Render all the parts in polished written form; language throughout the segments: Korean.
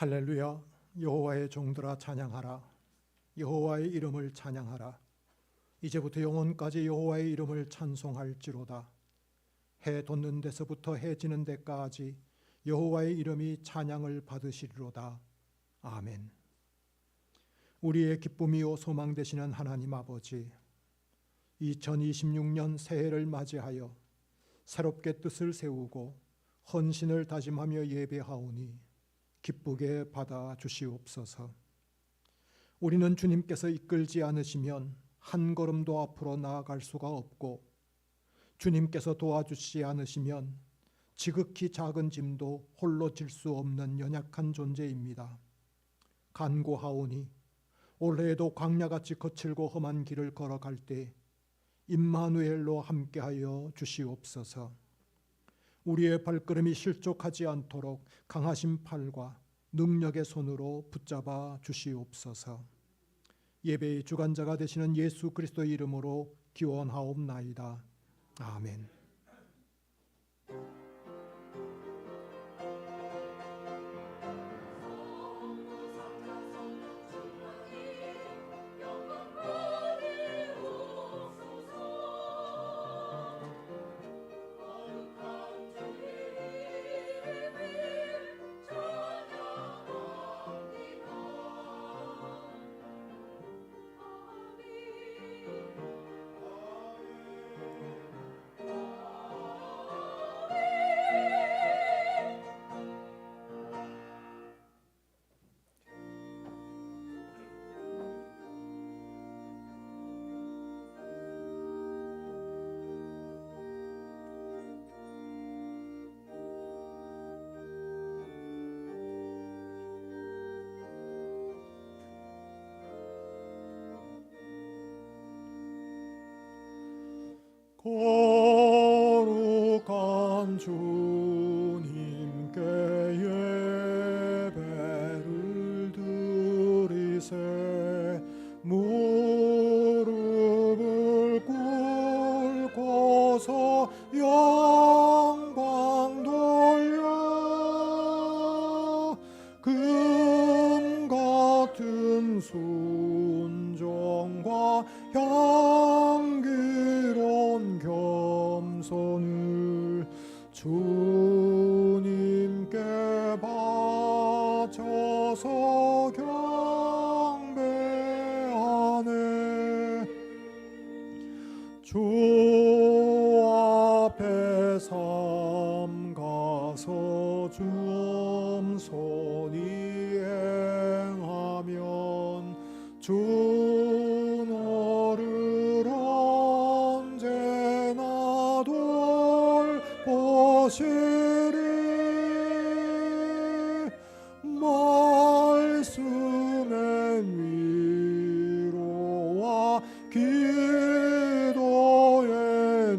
할렐루야. 여호와의 종들아 찬양하라. 여호와의 이름을 찬양하라. 이제부터 영원까지 여호와의 이름을 찬송할지로다. 해 돋는 데서부터 해 지는 데까지 여호와의 이름이 찬양을 받으시리로다. 아멘. 우리의 기쁨이요 소망 되시는 하나님 아버지, 2026년 새해를 맞이하여 새롭게 뜻을 세우고 헌신을 다짐하며 예배하오니 기쁘게 받아 주시옵소서. 우리는 주님께서 이끌지 않으시면 한 걸음도 앞으로 나아갈 수가 없고, 주님께서 도와주시지 않으시면 지극히 작은 짐도 홀로 질 수 없는 연약한 존재입니다. 간구하오니 올해에도 광야같이 거칠고 험한 길을 걸어갈 때 임마누엘로 함께하여 주시옵소서. 우리의 발걸음이 실족하지 않도록 강하신 팔과 능력의 손으로 붙잡아 주시옵소서. 예배의 주관자가 되시는 예수 그리스도의 이름으로 기원하옵나이다. 아멘. 거룩한 주님께 예배를 드리세. 무릎을 꿇고서 영광 돌려 금 같은 순종과 향기로운 겸손을 주님께 바쳐서 경배하네. 주 앞에 삼가서 주 엄손히 행하면 주 너를 언제나 돌보시리. 말씀의 위로와 기도의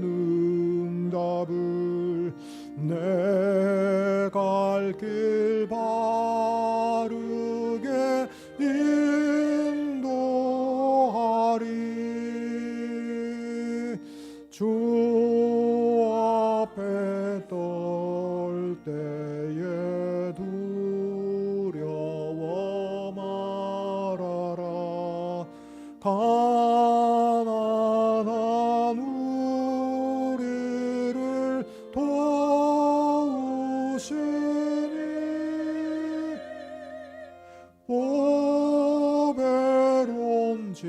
응답을 내 갈 길 바르게 인도하리. 주 앞에 떨 때에 두려워 말아라. 가난한 우리를 도우시니 보배로운 진리와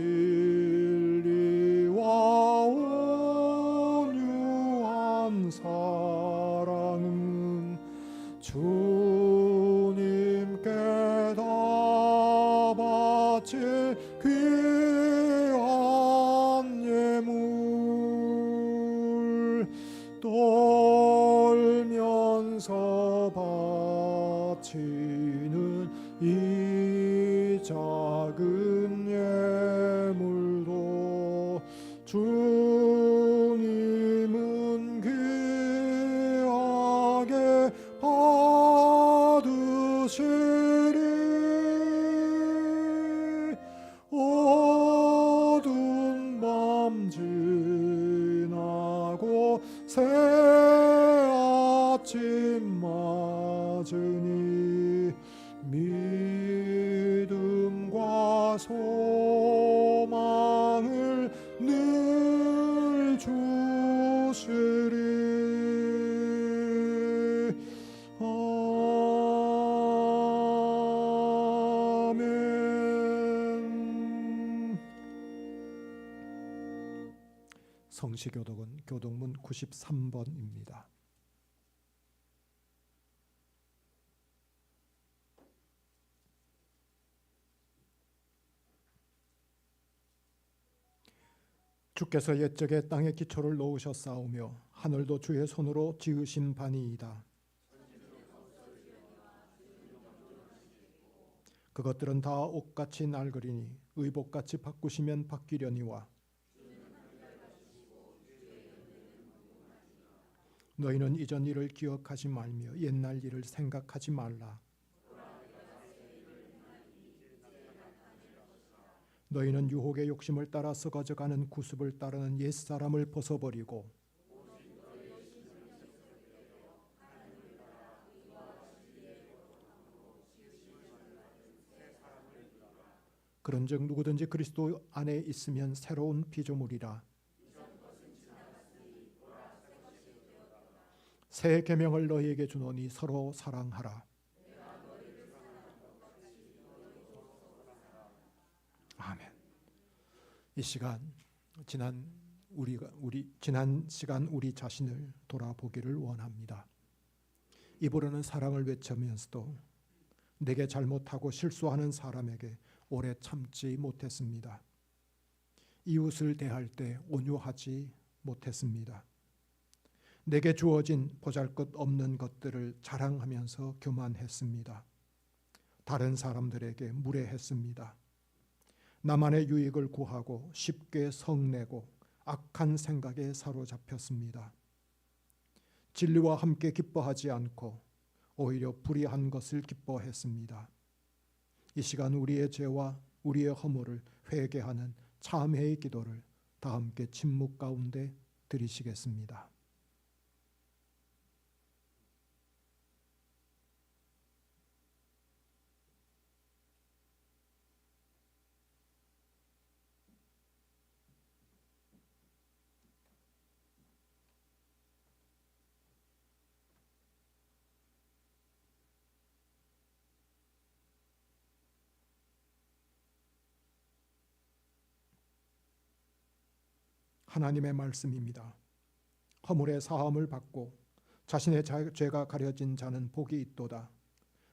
온유한 사랑은 주님께 다 바칠 귀한 예물. 떨면서 바치는 이 작은 예물도 주님은 귀하게 받으시리. 어두운 밤 지나고 새 아침 맞으니 내가 소망을 늘 주시리. 아멘. 성시교독은 교독문 93번입니다. 주께서 옛적에 땅에 기초를 놓으셨사오며 하늘도 주의 손으로 지으신 바니이다. 그것들은 다 옷같이 낡으리니 의복같이 바꾸시면 바뀌려니와 너희는 이전 일을 기억하지 말며 옛날 일을 생각하지 말라. 너희는 유혹의 욕심을 따라 썩어져가는 구습을 따르는 옛사람을 벗어버리고 그런즉 누구든지 그리스도 안에 있으면 새로운 피조물이라. 새 계명을 너희에게 주노니 서로 사랑하라. 아멘. 이 시간 지난 시간 우리 자신을 돌아보기를 원합니다. 입으로는 사랑을 외치면서도 내게 잘못하고 실수하는 사람에게 오래 참지 못했습니다. 이웃을 대할 때 온유하지 못했습니다. 내게 주어진 보잘것없는 것들을 자랑하면서 교만했습니다. 다른 사람들에게 무례했습니다. 나만의 유익을 구하고 쉽게 성내고 악한 생각에 사로잡혔습니다. 진리와 함께 기뻐하지 않고 오히려 불의한 것을 기뻐했습니다. 이 시간 우리의 죄와 우리의 허물을 회개하는 참회의 기도를 다 함께 침묵 가운데 드리시겠습니다. 하나님의 말씀입니다. 허물의 사함을 받고 자신의 죄가 가려진 자는 복이 있도다.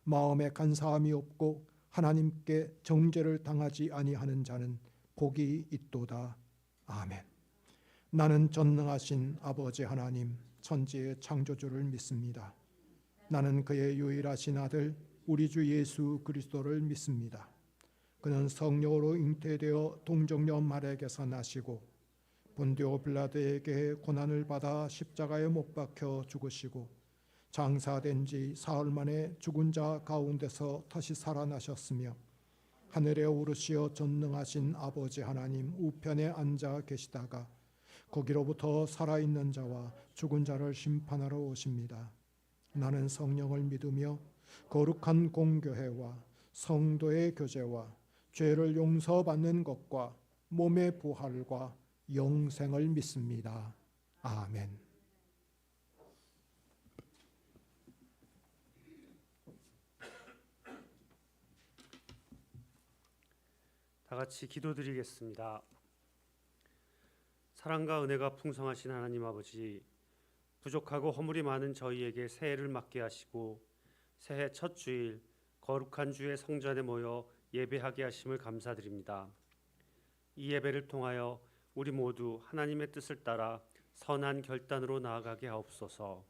마음에 간사함이 없고 하나님께 정죄를 당하지 아니하는 자는 복이 있도다. 아멘. 나는 전능하신 아버지 하나님 천지의 창조주를 믿습니다. 나는 그의 유일하신 아들 우리 주 예수 그리스도를 믿습니다. 그는 성령으로 잉태되어 동정녀 마리아에게서 나시고 본디오 빌라도에게 고난을 받아 십자가에 못 박혀 죽으시고 장사된 지 사흘 만에 죽은 자 가운데서 다시 살아나셨으며 하늘에 오르시어 전능하신 아버지 하나님 우편에 앉아 계시다가 거기로부터 살아있는 자와 죽은 자를 심판하러 오십니다. 나는 성령을 믿으며 거룩한 공교회와 성도의 교제와 죄를 용서받는 것과 몸의 부활과 영생을 믿습니다. 아멘. 다 같이 기도드리겠습니다. 사랑과 은혜가 풍성하신 하나님 아버지, 부족하고 허물이 많은 저희에게 새해를 맞게 하시고 새해 첫 주일 거룩한 주의 성전에 모여 예배하게 하심을 감사드립니다. 이 예배를 통하여 우리 모두 하나님의 뜻을 따라 선한 결단으로 나아가게 하옵소서.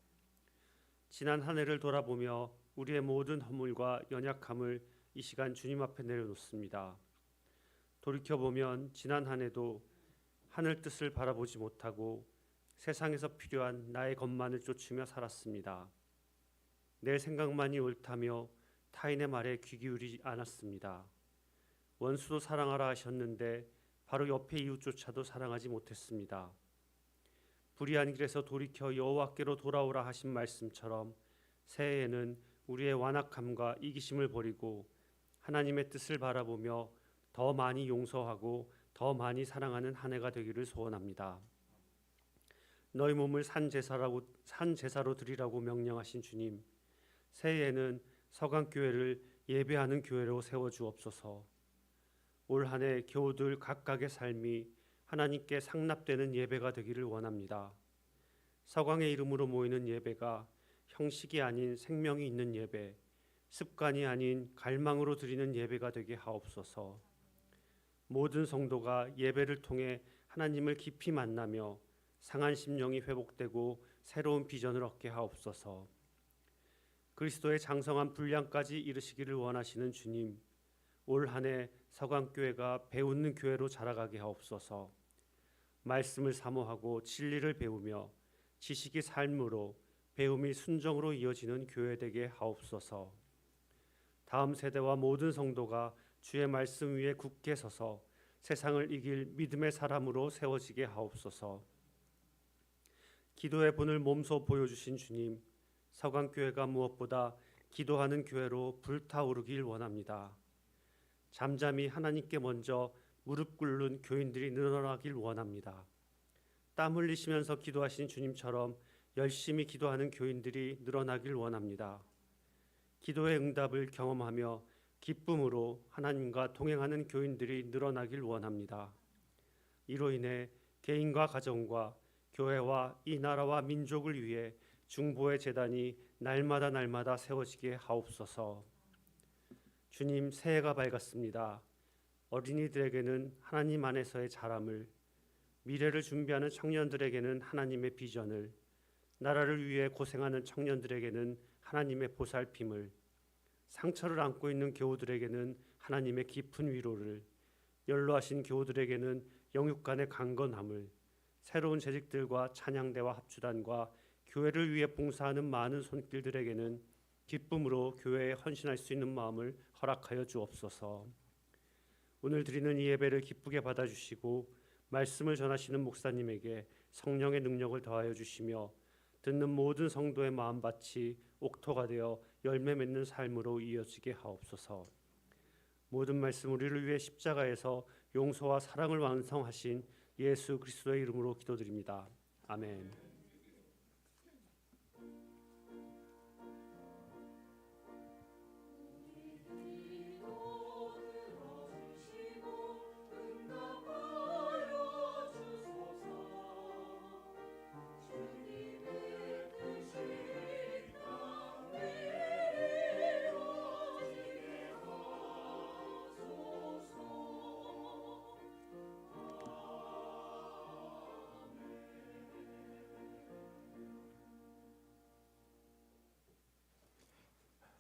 지난 한 해를 돌아보며 우리의 모든 허물과 연약함을 이 시간 주님 앞에 내려놓습니다. 돌이켜보면 지난 한 해도 하늘 뜻을 바라보지 못하고 세상에서 필요한 나의 것만을 쫓으며 살았습니다. 내 생각만이 옳다며 타인의 말에 귀 기울이지 않았습니다. 원수도 사랑하라 하셨는데 바로 옆에 이웃조차도 사랑하지 못했습니다. 불의한 길에서 돌이켜 여호와께로 돌아오라 하신 말씀처럼 새해에는 우리의 완악함과 이기심을 버리고 하나님의 뜻을 바라보며 더 많이 용서하고 더 많이 사랑하는 한 해가 되기를 소원합니다. 너희 몸을 산 제사로 드리라고 명령하신 주님, 새해에는 서강교회를 예배하는 교회로 세워 주옵소서. 올 한 해 교우들 각각의 삶이 하나님께 상납되는 예배가 되기를 원합니다. 서강의 이름으로 모이는 예배가 형식이 아닌 생명이 있는 예배, 습관이 아닌 갈망으로 드리는 예배가 되게 하옵소서. 모든 성도가 예배를 통해 하나님을 깊이 만나며 상한 심령이 회복되고 새로운 비전을 얻게 하옵소서. 그리스도의 장성한 분량까지 이르시기를 원하시는 주님, 올 한 해 서강교회가 배우는 교회로 자라가게 하옵소서. 말씀을 사모하고 진리를 배우며 지식이 삶으로, 배움이 순정으로 이어지는 교회 되게 하옵소서. 다음 세대와 모든 성도가 주의 말씀 위에 굳게 서서 세상을 이길 믿음의 사람으로 세워지게 하옵소서. 기도의 본을 몸소 보여주신 주님, 서강교회가 무엇보다 기도하는 교회로 불타오르길 원합니다. 잠잠히 하나님께 먼저 무릎 꿇는 교인들이 늘어나길 원합니다. 땀 흘리시면서 기도하신 주님처럼 열심히 기도하는 교인들이 늘어나길 원합니다. 기도의 응답을 경험하며 기쁨으로 하나님과 동행하는 교인들이 늘어나길 원합니다. 이로 인해 개인과 가정과 교회와 이 나라와 민족을 위해 중보의 제단이 날마다 세워지게 하옵소서. 주님, 새해가 밝았습니다. 어린이들에게는 하나님 안에서의 자람을, 미래를 준비하는 청년들에게는 하나님의 비전을, 나라를 위해 고생하는 청년들에게는 하나님의 보살핌을, 상처를 안고 있는 교우들에게는 하나님의 깊은 위로를, 연로하신 교우들에게는 영육간의 강건함을, 새로운 재직들과 찬양대와 합주단과 교회를 위해 봉사하는 많은 손길들에게는 기쁨으로 교회에 헌신할 수 있는 마음을 허락하여 주옵소서. 오늘 드리는 이 예배를 기쁘게 받아주시고 말씀을 전하시는 목사님에게 성령의 능력을 더하여 주시며 듣는 모든 성도의 마음밭이 옥토가 되어 열매 맺는 삶으로 이어지게 하옵소서. 모든 말씀 우리를 위해 십자가에서 용서와 사랑을 완성하신 예수 그리스도의 이름으로 기도드립니다. 아멘.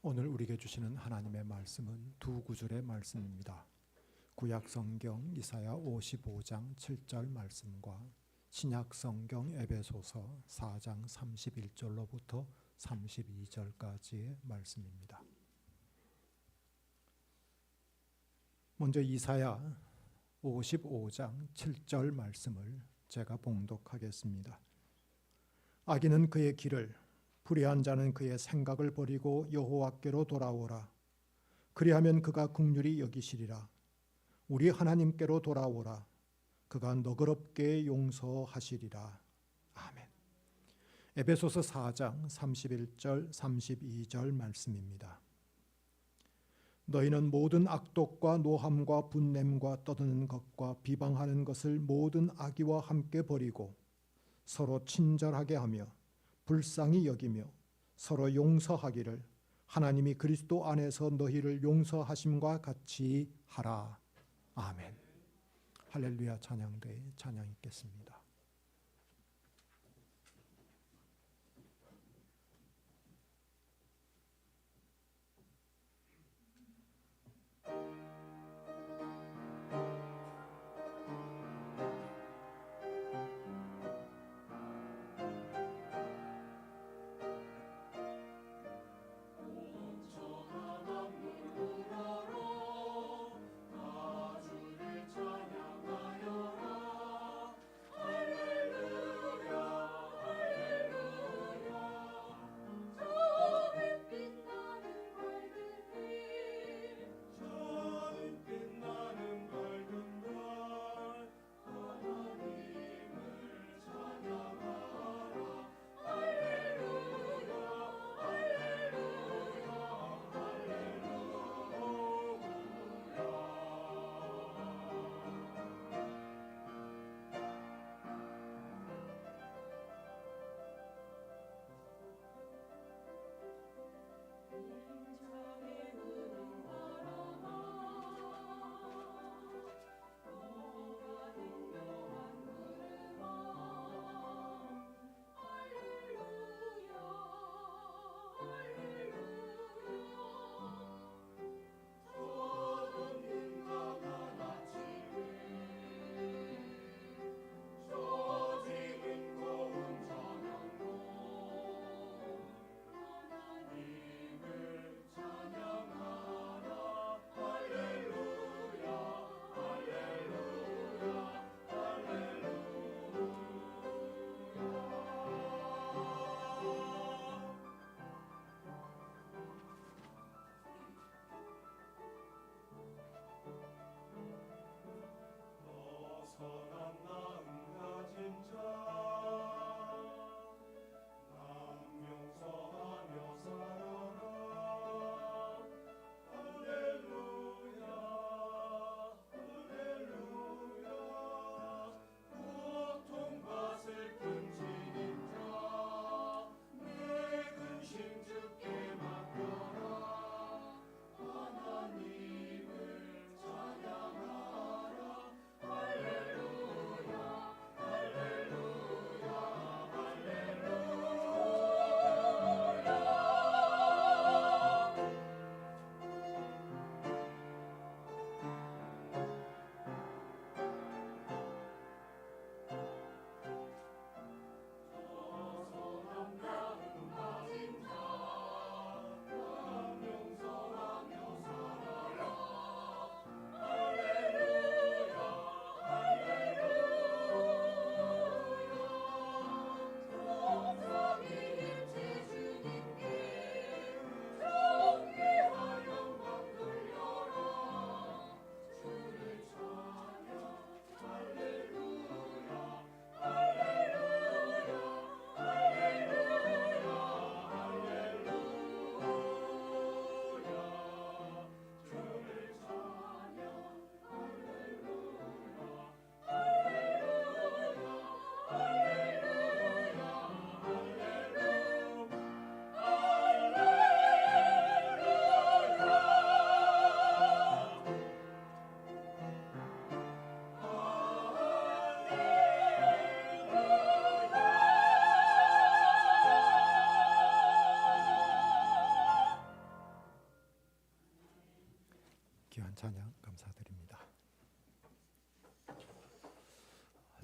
오늘 우리에게 주시는 하나님의 말씀은 두 구절의 말씀입니다. 구약 성경 이사야 55장 7절 말씀과 신약 성경 에베소서 4장 31절로부터 32절까지의 말씀입니다. 먼저 이사야 55장 7절 말씀을 제가 봉독하겠습니다. 악인은 그의 길을, 불의한 자는 그의 생각을 버리고 여호와께로 돌아오라. 그리하면 그가 긍휼히 여기시리라. 우리 하나님께로 돌아오라. 그가 너그럽게 용서하시리라. 아멘. 에베소서 4장 31절 32절 말씀입니다. 너희는 모든 악독과 노함과 분냄과 떠드는 것과 비방하는 것을 모든 악의와 함께 버리고 서로 친절하게 하며 불쌍히 여기며 서로 용서하기를 하나님이 그리스도 안에서 너희를 용서하심과 같이 하라. 아멘. 할렐루야. 찬양대에 찬양 있겠습니다. 찬양하여라.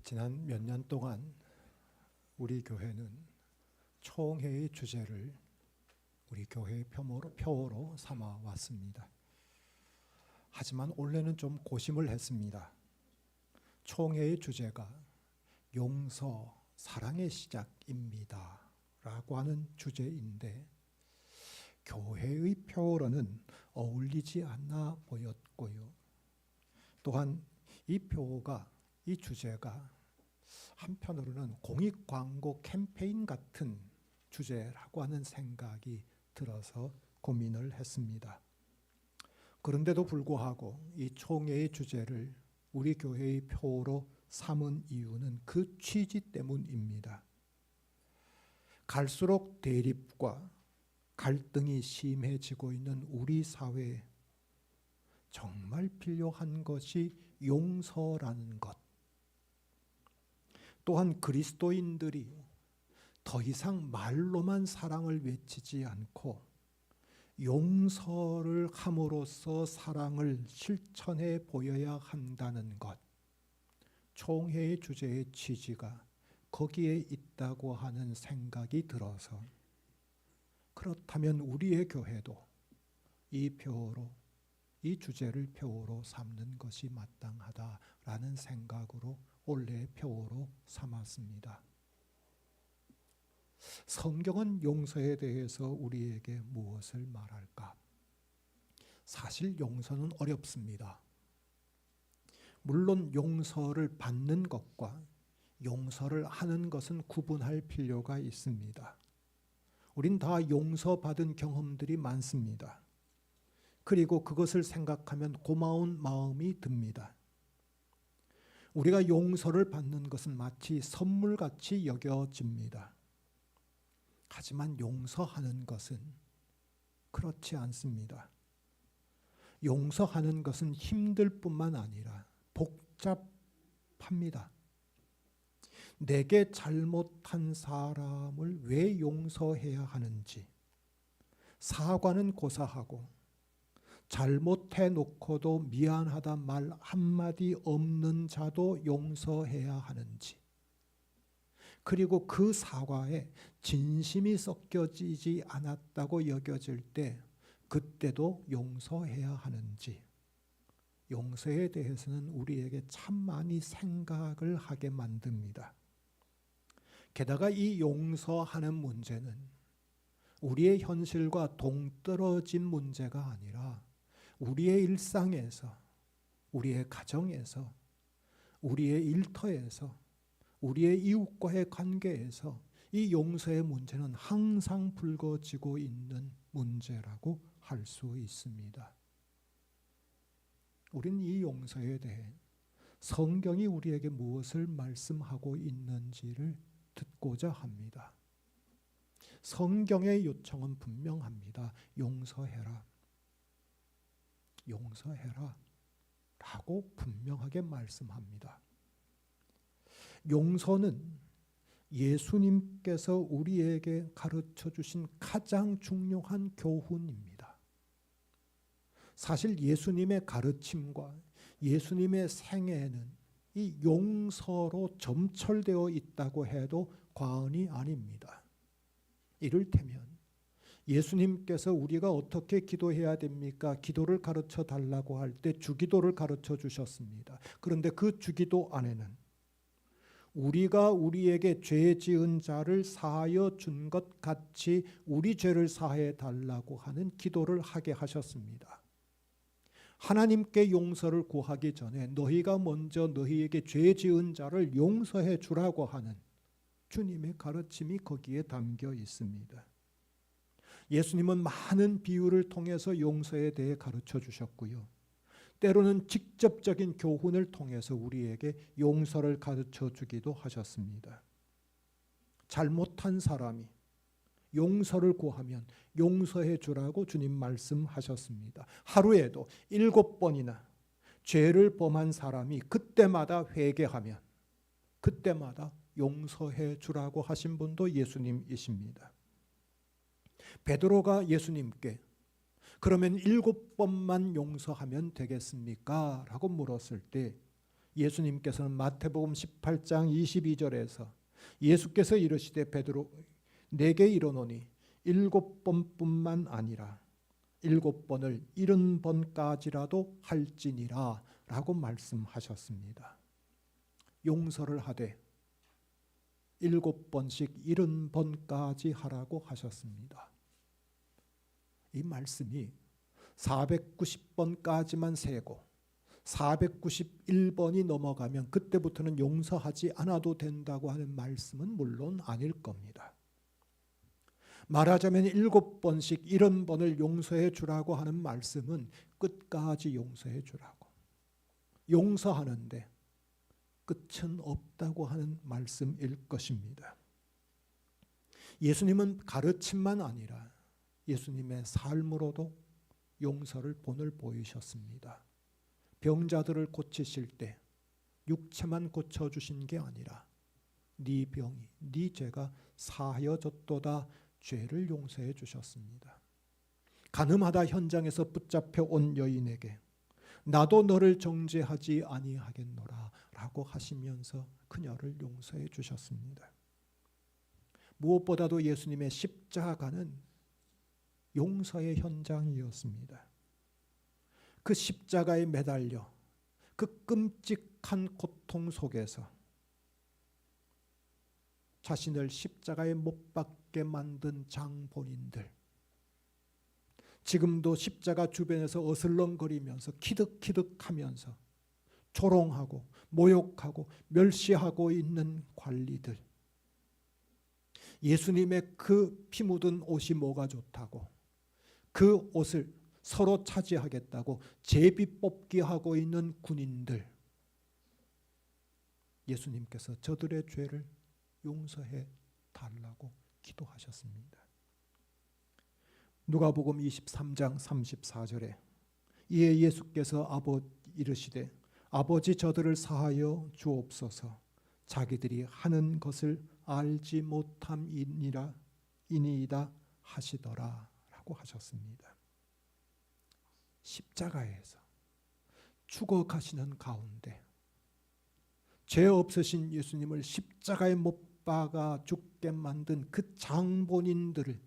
지난 몇 년 동안 우리 교회는 총회의 주제를 우리 교회의 표어로 삼아 왔습니다. 하지만 올해는 좀 고심을 했습니다. 총회의 주제가 용서, 사랑의 시작입니다 라고 하는 주제인데 교회의 표어로는 어울리지 않아 보였고요. 또한 이 표어가, 이 주제가 한편으로는 공익광고 캠페인 같은 주제라고 하는 생각이 들어서 고민을 했습니다. 그런데도 불구하고 이 총회의 주제를 우리 교회의 표어로 삼은 이유는 그 취지 때문입니다. 갈수록 대립과 갈등이 심해지고 있는 우리 사회에 정말 필요한 것이 용서라는 것. 또한 그리스도인들이 더 이상 말로만 사랑을 외치지 않고 용서를 함으로써 사랑을 실천해 보여야 한다는 것. 총회의 주제의 취지가 거기에 있다고 하는 생각이 들어서 그렇다면 우리의 교회도 이 표어로, 이 주제를 표어로 삼는 것이 마땅하다라는 생각으로 올해의 표어로 삼았습니다. 성경은 용서에 대해서 우리에게 무엇을 말할까? 사실 용서는 어렵습니다. 물론 용서를 받는 것과 용서를 하는 것은 구분할 필요가 있습니다. 우린 다 용서받은 경험들이 많습니다. 그리고 그것을 생각하면 고마운 마음이 듭니다. 우리가 용서를 받는 것은 마치 선물같이 여겨집니다. 하지만 용서하는 것은 그렇지 않습니다. 용서하는 것은 힘들 뿐만 아니라 복잡합니다. 내게 잘못한 사람을 왜 용서해야 하는지, 사과는 고사하고 잘못해 놓고도 미안하다 말 한마디 없는 자도 용서해야 하는지, 그리고 그 사과에 진심이 섞여지지 않았다고 여겨질 때 그때도 용서해야 하는지, 용서에 대해서는 우리에게 참 많이 생각을 하게 만듭니다. 게다가 이 용서하는 문제는 우리의 현실과 동떨어진 문제가 아니라 우리의 일상에서, 우리의 가정에서, 우리의 일터에서, 우리의 이웃과의 관계에서 이 용서의 문제는 항상 불거지고 있는 문제라고 할 수 있습니다. 우리는 이 용서에 대해 성경이 우리에게 무엇을 말씀하고 있는지를 듣고자 합니다. 성경의 요청은 분명합니다. 용서해라. 용서해라 라고 분명하게 말씀합니다. 용서는 예수님께서 우리에게 가르쳐 주신 가장 중요한 교훈입니다. 사실 예수님의 가르침과 예수님의 생애는 이 용서로 점철되어 있다고 해도 과언이 아닙니다. 이를테면 예수님께서 우리가 어떻게 기도해야 됩니까? 기도를 가르쳐 달라고 할 때 주기도를 가르쳐 주셨습니다. 그런데 그 주기도 안에는 우리가 우리에게 죄 지은 자를 사하여 준 것 같이 우리 죄를 사해 달라고 하는 기도를 하게 하셨습니다. 하나님께 용서를 구하기 전에 너희가 먼저 너희에게 죄 지은 자를 용서해 주라고 하는 주님의 가르침이 거기에 담겨 있습니다. 예수님은 많은 비유를 통해서 용서에 대해 가르쳐 주셨고요. 때로는 직접적인 교훈을 통해서 우리에게 용서를 가르쳐 주기도 하셨습니다. 잘못한 사람이 용서를 구하면 용서해 주라고 주님 말씀하셨습니다. 하루에도 7번이나 죄를 범한 사람이 그때마다 회개하면 그때마다 용서해 주라고 하신 분도 예수님이십니다. 베드로가 예수님께 그러면 7번만 용서하면 되겠습니까? 라고 물었을 때 예수님께서는 마태복음 18장 22절에서 예수께서 이르시되 베드로 내게 이르노니 7번뿐만 아니라 7번을 70번까지라도 할지니라 라고 말씀하셨습니다. 용서를 하되 7번씩 70번까지 하라고 하셨습니다. 이 말씀이 490번까지만 세고 491번이 넘어가면 그때부터는 용서하지 않아도 된다고 하는 말씀은 물론 아닐 겁니다. 말하자면 7번씩 70번을 용서해 주라고 하는 말씀은 끝까지 용서해 주라고, 용서하는데 끝은 없다고 하는 말씀일 것입니다. 예수님은 가르침만 아니라 예수님의 삶으로도 용서를 본을 보이셨습니다. 병자들을 고치실 때 육체만 고쳐주신 게 아니라 네 병이 네 죄가 사하여졌도다 죄를 용서해 주셨습니다. 가늠하다 현장에서 붙잡혀 온 여인에게 나도 너를 정죄하지 아니하겠노라 라고 하시면서 그녀를 용서해 주셨습니다. 무엇보다도 예수님의 십자가는 용서의 현장이었습니다. 그 십자가에 매달려 그 끔찍한 고통 속에서 자신을 십자가에 못 박게 만든 장본인들, 지금도 십자가 주변에서 어슬렁거리면서 키득키득하면서 조롱하고 모욕하고 멸시하고 있는 관리들, 예수님의 그 피 묻은 옷이 뭐가 좋다고 그 옷을 서로 차지하겠다고 제비 뽑기 하고 있는 군인들, 예수님께서 저들의 죄를 용서해 달라고 기도하셨습니다. 누가복음 23장 34절에 이에 예수께서 이르시되 아버지 저들을 사하여 주옵소서 자기들이 하는 것을 알지 못함이니이다 하시더라 라고 하셨습니다. 십자가에서 죽어가시는 가운데 죄 없으신 예수님을 십자가에 못 박아 죽게 만든 그 장본인들을,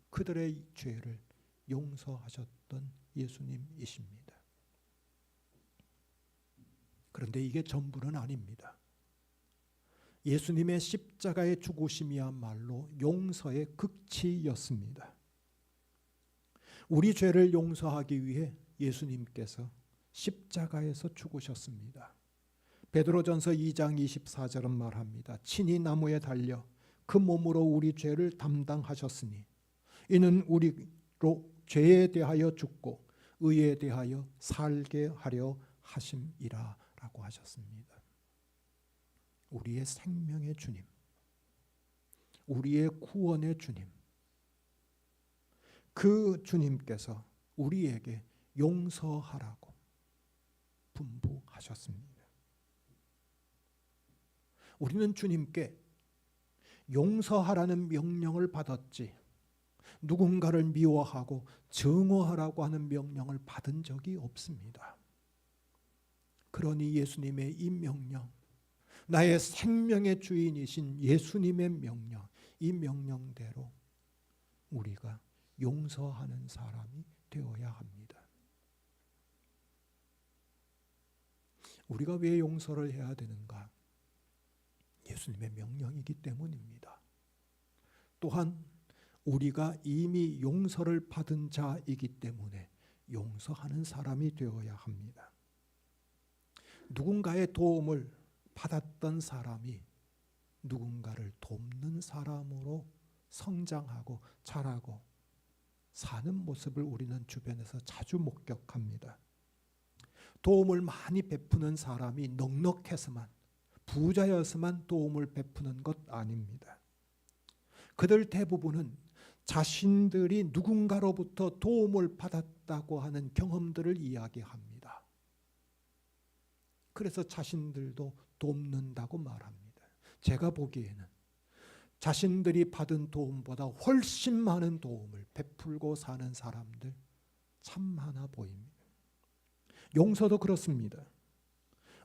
그들의 죄를 용서하셨던 예수님이십니다. 그런데 이게 전부는 아닙니다. 예수님의 십자가의 죽으심이야말로 용서의 극치였습니다. 우리 죄를 용서하기 위해 예수님께서 십자가에서 죽으셨습니다. 베드로전서 2장 24절은 말합니다. 친히 나무에 달려 그 몸으로 우리 죄를 담당하셨으니 이는 우리로 죄에 대하여 죽고 의에 대하여 살게 하려 하심이라 라고 하셨습니다. 우리의 생명의 주님, 우리의 구원의 주님, 그 주님께서 우리에게 용서하라고 분부하셨습니다. 우리는 주님께 용서하라는 명령을 받았지 누군가를 미워하고 증오하라고 하는 명령을 받은 적이 없습니다. 그러니 예수님의 이 명령, 나의 생명의 주인이신 예수님의 명령, 이 명령대로 우리가 용서하는 사람이 되어야 합니다. 우리가 왜 용서를 해야 되는가? 예수님의 명령이기 때문입니다. 또한 우리가 이미 용서를 받은 자이기 때문에 용서하는 사람이 되어야 합니다. 누군가의 도움을 받았던 사람이 누군가를 돕는 사람으로 성장하고 자라고 사는 모습을 우리는 주변에서 자주 목격합니다. 도움을 많이 베푸는 사람이 넉넉해서만, 부자여서만 도움을 베푸는 것 아닙니다. 그들 대부분은 자신들이 누군가로부터 도움을 받았다고 하는 경험들을 이야기합니다. 그래서 자신들도 돕는다고 말합니다. 제가 보기에는 자신들이 받은 도움보다 훨씬 많은 도움을 베풀고 사는 사람들 참 많아 보입니다. 용서도 그렇습니다.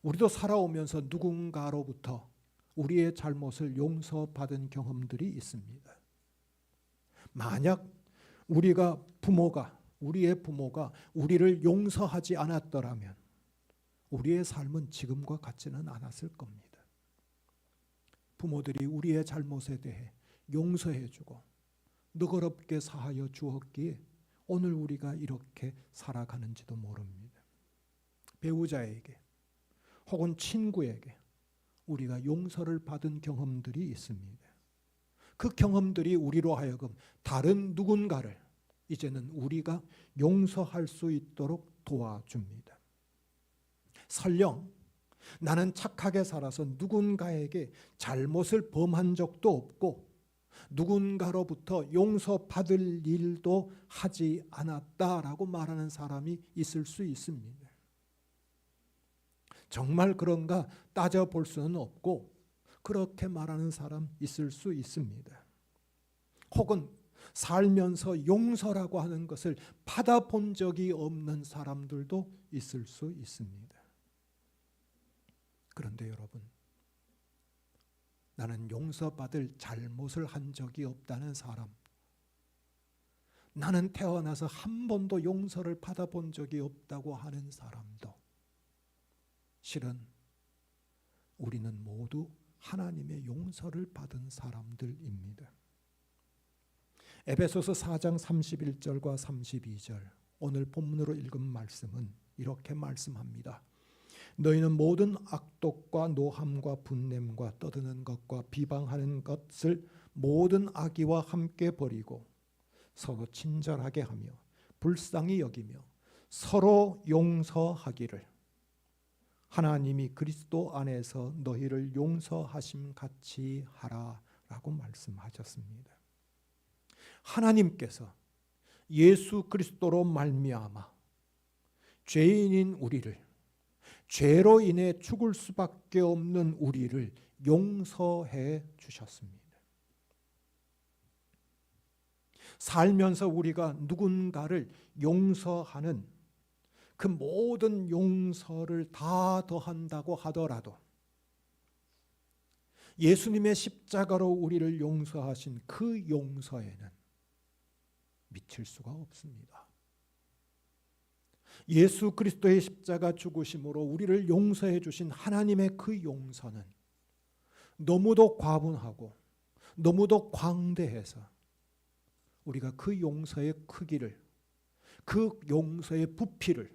우리도 살아오면서 누군가로부터 우리의 잘못을 용서받은 경험들이 있습니다. 만약 우리의 부모가 우리를 용서하지 않았더라면 우리의 삶은 지금과 같지는 않았을 겁니다. 부모들이 우리의 잘못에 대해 용서해주고 너그럽게 사하여 주었기에 오늘 우리가 이렇게 살아가는지도 모릅니다. 배우자에게 혹은 친구에게 우리가 용서를 받은 경험들이 있습니다. 그 경험들이 우리로 하여금 다른 누군가를 이제는 우리가 용서할 수 있도록 도와줍니다. 설령 나는 착하게 살아서 누군가에게 잘못을 범한 적도 없고 누군가로부터 용서받을 일도 하지 않았다라고 말하는 사람이 있을 수 있습니다. 정말 그런가 따져볼 수는 없고 그렇게 말하는 사람 있을 수 있습니다. 혹은 살면서 용서라고 하는 것을 받아본 적이 없는 사람들도 있을 수 있습니다. 그런데 여러분, 나는 용서받을 잘못을 한 적이 없다는 사람, 나는 태어나서 한 번도 용서를 받아본 적이 없다고 하는 사람도 실은 우리는 모두 하나님의 용서를 받은 사람들입니다. 에베소서 4장 31절과 32절 오늘 본문으로 읽은 말씀은 이렇게 말씀합니다. 너희는 모든 악독과 노함과 분냄과 떠드는 것과 비방하는 것을 모든 악의와 함께 버리고 서로 친절하게 하며 불쌍히 여기며 서로 용서하기를 하나님이 그리스도 안에서 너희를 용서하심 같이 하라라고 말씀하셨습니다. 하나님께서 예수 그리스도로 말미암아 죄인인 우리를, 죄로 인해 죽을 수밖에 없는 우리를 용서해 주셨습니다. 살면서 우리가 누군가를 용서하는 그 모든 용서를 다 더한다고 하더라도 예수님의 십자가로 우리를 용서하신 그 용서에는 미칠 수가 없습니다. 예수 그리스도의 십자가 죽으심으로 우리를 용서해 주신 하나님의 그 용서는 너무도 과분하고 너무도 광대해서 우리가 그 용서의 크기를, 그 용서의 부피를,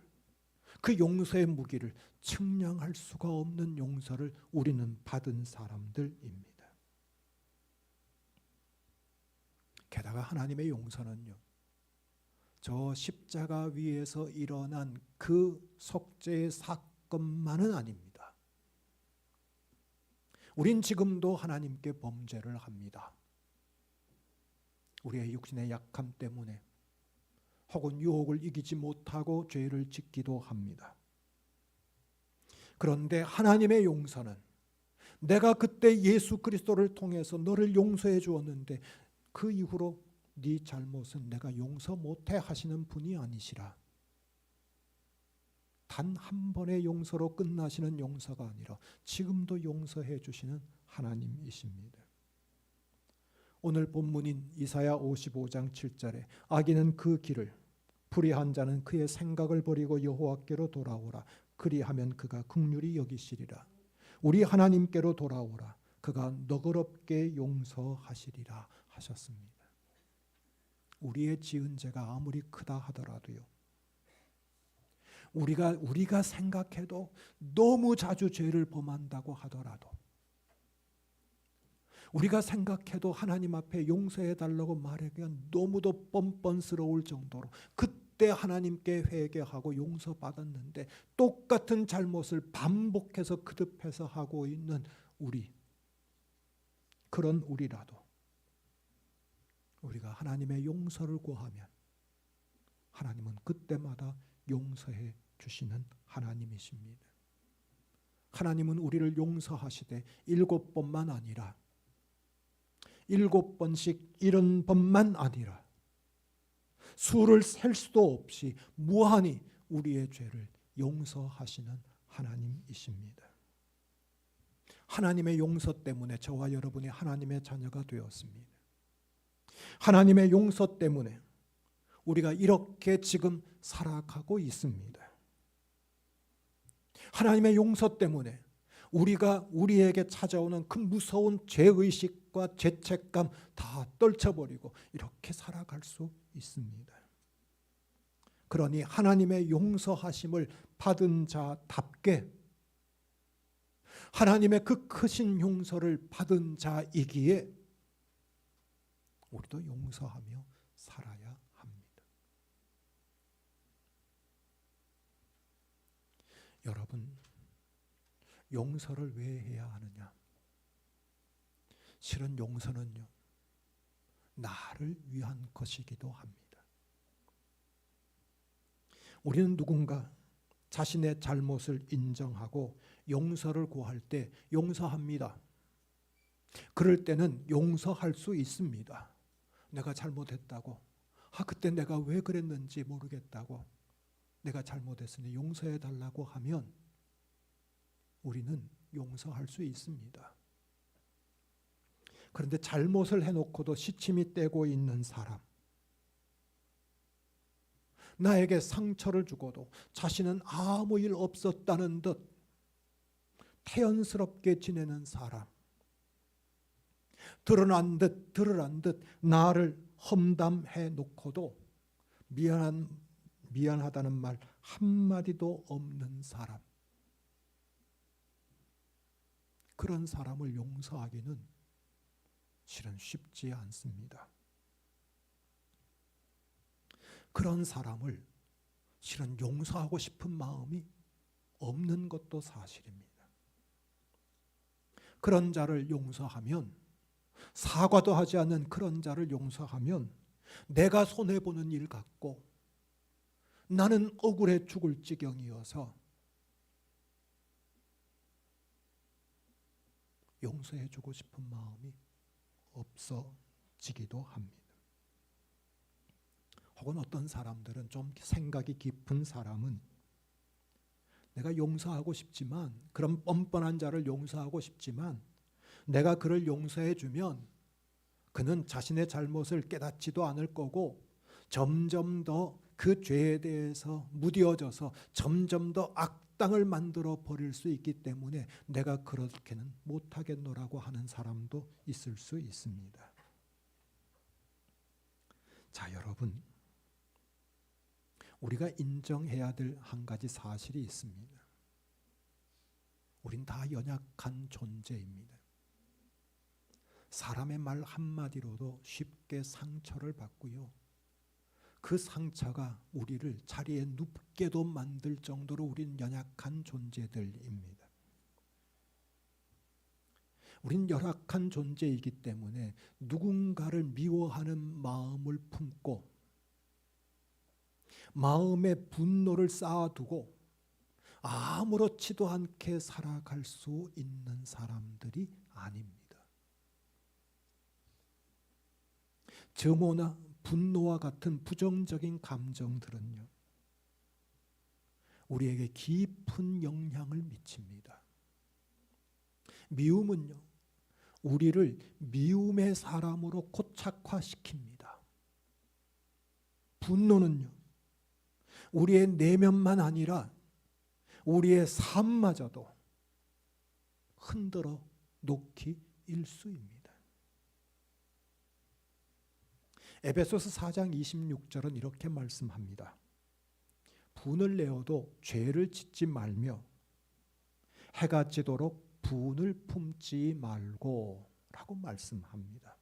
그 용서의 무기를 측량할 수가 없는 용서를 우리는 받은 사람들입니다. 게다가 하나님의 용서는요, 저 십자가 위에서 일어난 그 속죄의 사건만은 아닙니다. 우린 지금도 하나님께 범죄를 합니다. 우리의 육신의 약함 때문에 혹은 유혹을 이기지 못하고 죄를 짓기도 합니다. 그런데 하나님의 용서는 내가 그때 예수 그리스도를 통해서 너를 용서해 주었는데 그 이후로 네 잘못은 내가 용서 못해 하시는 분이 아니시라. 단 한 번의 용서로 끝나시는 용서가 아니라 지금도 용서해 주시는 하나님이십니다. 오늘 본문인 이사야 55장 7절에 악인은 그 길을, 불의한 자는 그의 생각을 버리고 여호와께로 돌아오라. 그리하면 그가 긍휼히 여기시리라. 우리 하나님께로 돌아오라. 그가 너그럽게 용서하시리라 하셨습니다. 우리의 지은 죄가 아무리 크다 하더라도요, 우리가 생각해도 너무 자주 죄를 범한다고 하더라도, 우리가 생각해도 하나님 앞에 용서해 달라고 말하기가 너무도 뻔뻔스러울 정도로 그때 하나님께 회개하고 용서받았는데 똑같은 잘못을 반복해서 거듭해서 하고 있는 우리, 그런 우리라도 우리가 하나님의 용서를 구하면 하나님은 그때마다 용서해 주시는 하나님이십니다. 하나님은 우리를 용서하시되 7번만 아니라 7번씩 70번만 아니라 수를 셀 수도 없이 무한히 우리의 죄를 용서하시는 하나님이십니다. 하나님의 용서 때문에 저와 여러분이 하나님의 자녀가 되었습니다. 하나님의 용서 때문에 우리가 이렇게 지금 살아가고 있습니다. 하나님의 용서 때문에 우리가 우리에게 찾아오는 그 무서운 죄의식과 죄책감 다 떨쳐버리고 이렇게 살아갈 수 있습니다. 그러니 하나님의 용서하심을 받은 자답게 하나님의 그 크신 용서를 받은 자이기에 우리도 용서하며 살아야 합니다. 여러분, 용서를 왜 해야 하느냐? 실은 용서는요, 나를 위한 것이기도 합니다. 우리는 누군가 자신의 잘못을 인정하고 용서를 구할 때 용서합니다. 그럴 때는 용서할 수 있습니다. 내가 잘못했다고, 그때 내가 왜 그랬는지 모르겠다고, 내가 잘못했으니 용서해 달라고 하면 우리는 용서할 수 있습니다. 그런데 잘못을 해놓고도 시침이 떼고 있는 사람, 나에게 상처를 주고도 자신은 아무 일 없었다는 듯 태연스럽게 지내는 사람, 드러난 듯 나를 험담해 놓고도 미안하다는 말 한마디도 없는 사람, 그런 사람을 용서하기는 실은 쉽지 않습니다. 그런 사람을 실은 용서하고 싶은 마음이 없는 것도 사실입니다. 그런 자를 용서하면, 사과도 하지 않는 그런 자를 용서하면 내가 손해보는 일 같고 나는 억울해 죽을 지경이어서 용서해주고 싶은 마음이 없어지기도 합니다. 혹은 어떤 사람들은 좀 생각이 깊은 사람은 내가 용서하고 싶지만, 그런 뻔뻔한 자를 용서하고 싶지만 내가 그를 용서해주면 그는 자신의 잘못을 깨닫지도 않을 거고 점점 더 그 죄에 대해서 무뎌져서 점점 더 악당을 만들어 버릴 수 있기 때문에 내가 그렇게는 못하겠노라고 하는 사람도 있을 수 있습니다. 자, 여러분, 우리가 인정해야 될 한 가지 사실이 있습니다. 우린 다 연약한 존재입니다. 사람의 말 한마디로도 쉽게 상처를 받고요, 그 상처가 우리를 자리에 눕게도 만들 정도로 우린 연약한 존재들입니다. 우린 열악한 존재이기 때문에 누군가를 미워하는 마음을 품고 마음에 분노를 쌓아두고 아무렇지도 않게 살아갈 수 있는 사람들이 아닙니다. 증오나 분노와 같은 부정적인 감정들은요, 우리에게 깊은 영향을 미칩니다. 미움은요, 우리를 미움의 사람으로 고착화시킵니다. 분노는요, 우리의 내면만 아니라 우리의 삶마저도 흔들어 놓기 일쑤입니다. 에베소서 4장 26절은 이렇게 말씀합니다. 분을 내어도 죄를 짓지 말며 해가 지도록 분을 품지 말고 라고 말씀합니다.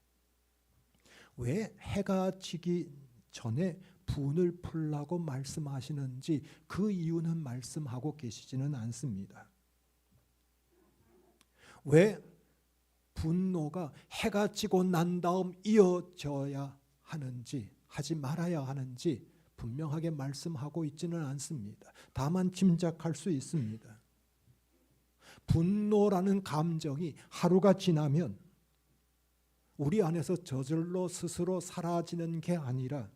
왜 해가 지기 전에 분을 풀라고 말씀하시는지 그 이유는 말씀하고 계시지는 않습니다. 왜 분노가 해가 지고 난 다음 이어져야 하는지, 하지 말아야 하는지 분명하게 말씀하고 있지는 않습니다. 다만 짐작할 수 있습니다. 분노라는 감정이 하루가 지나면 우리 안에서 저절로 스스로 사라지는 게 아니라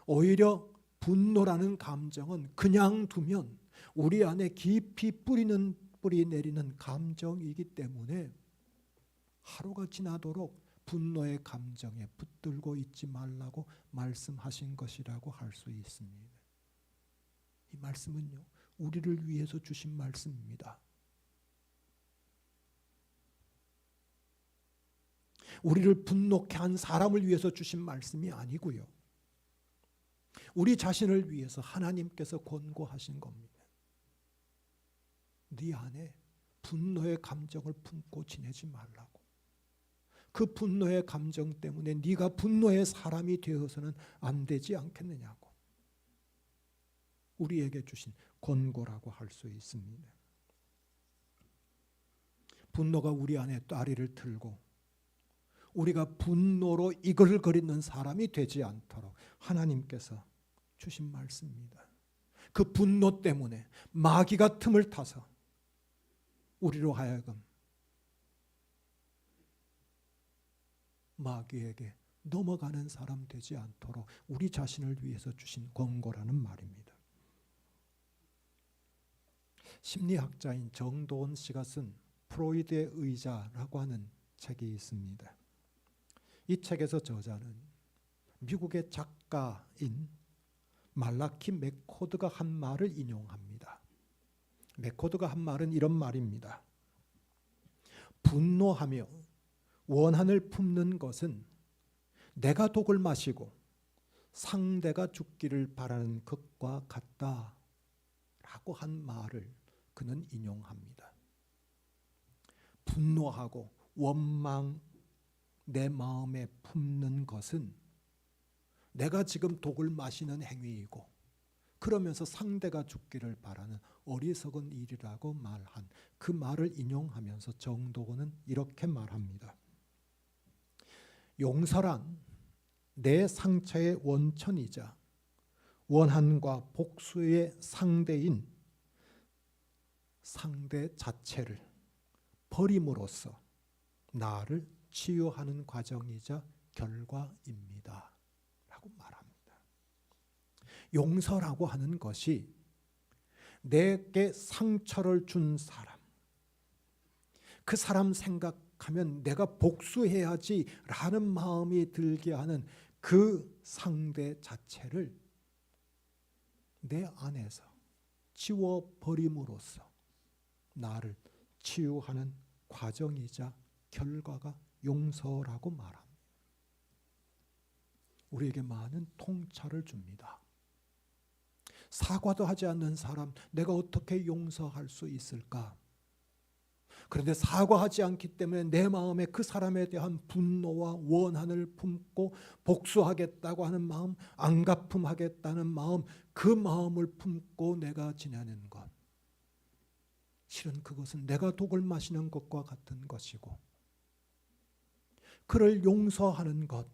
오히려 분노라는 감정은 그냥 두면 우리 안에 깊이 뿌리 내리는 감정이기 때문에 하루가 지나도록 분노의 감정에 붙들고 있지 말라고 말씀하신 것이라고 할 수 있습니다. 이 말씀은요, 우리를 위해서 주신 말씀입니다. 우리를 분노케 한 사람을 위해서 주신 말씀이 아니고요, 우리 자신을 위해서 하나님께서 권고하신 겁니다. 네 안에 분노의 감정을 품고 지내지 말라고. 그 분노의 감정 때문에 네가 분노의 사람이 되어서는 안 되지 않겠느냐고 우리에게 주신 권고라고 할 수 있습니다. 분노가 우리 안에 따리를 틀고 우리가 분노로 이글거리는 사람이 되지 않도록 하나님께서 주신 말씀입니다. 그 분노 때문에 마귀가 틈을 타서 우리로 하여금 마귀에게 넘어가는 사람 되지 않도록 우리 자신을 위해서 주신 권고라는 말입니다. 심리학자인 정도원 씨가 쓴 프로이드의 의자라고 하는 책이 있습니다. 이 책에서 저자는 미국의 작가인 말라키 맥코드가 한 말을 인용합니다. 맥코드가 한 말은 이런 말입니다. 분노하며 원한을 품는 것은 내가 독을 마시고 상대가 죽기를 바라는 것과 같다 라고 한 말을 그는 인용합니다. 분노하고 원망 내 마음에 품는 것은 내가 지금 독을 마시는 행위이고 그러면서 상대가 죽기를 바라는 어리석은 일이라고 말한 그 말을 인용하면서 정도원은 이렇게 말합니다. 용서란 내 상처의 원천이자 원한과 복수의 상대인 상대 자체를 버림으로써 나를 치유하는 과정이자 결과입니다 라고 말합니다. 용서라고 하는 것이 내게 상처를 준 사람, 그 사람 생각하면 내가 복수해야지 라는 마음이 들게 하는 그 상대 자체를 내 안에서 지워버림으로써 나를 치유하는 과정이자 결과가 용서라고 말합니다. 우리에게 많은 통찰을 줍니다. 사과도 하지 않는 사람 내가 어떻게 용서할 수 있을까? 그런데 사과하지 않기 때문에 내 마음에 그 사람에 대한 분노와 원한을 품고 복수하겠다고 하는 마음, 안갚음하겠다는 마음, 그 마음을 품고 내가 지내는 것, 실은 그것은 내가 독을 마시는 것과 같은 것이고, 그를 용서하는 것,